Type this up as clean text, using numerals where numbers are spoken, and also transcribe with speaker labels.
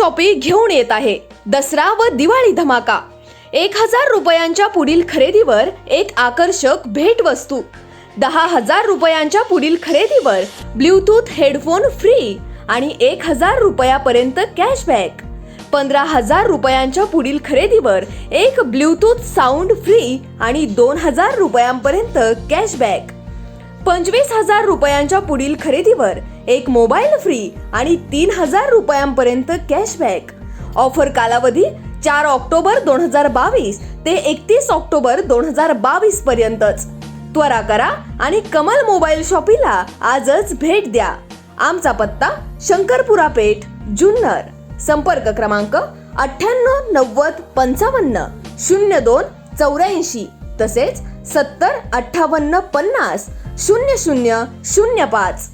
Speaker 1: Shoppe घेऊन येत आहे दसरा व दिवाळी धमाका। 1000 रुपयांच्या पुढील खरेदीवर एक आकर्षक भेटवस्तू, 10,000 रुपयांच्या पुढील खरेदीवर ब्लूटूथ हेडफोन फ्री आणि 1000 रुपयापर्यंत कॅशबॅक, 15,000 रुपयांच्या पुढील खरेदीवर एक ब्लूटूथ साऊंड फ्री आणि 2,000 रुपयांपर्यंत कॅशबॅक, 25,000 रुपयांच्या पुढील खरेदीवर एक मोबाईल फ्री आणि 3,000 रुपयांपर्यंत कॅशबॅक। ऑफर कालावधी 4 ऑक्टोबर 2022 ते 31 ऑक्टोबर 2022 पर्यंतच। त्वरा करा आणि कमल मोबाईल शॉपीला आजच भेट द्या। आमचा पत्ता शंकरपुरा पेठ, जुन्नर। संपर्क क्रमांक 98 90 55 02 84 तसेच 70 58 50 00 05।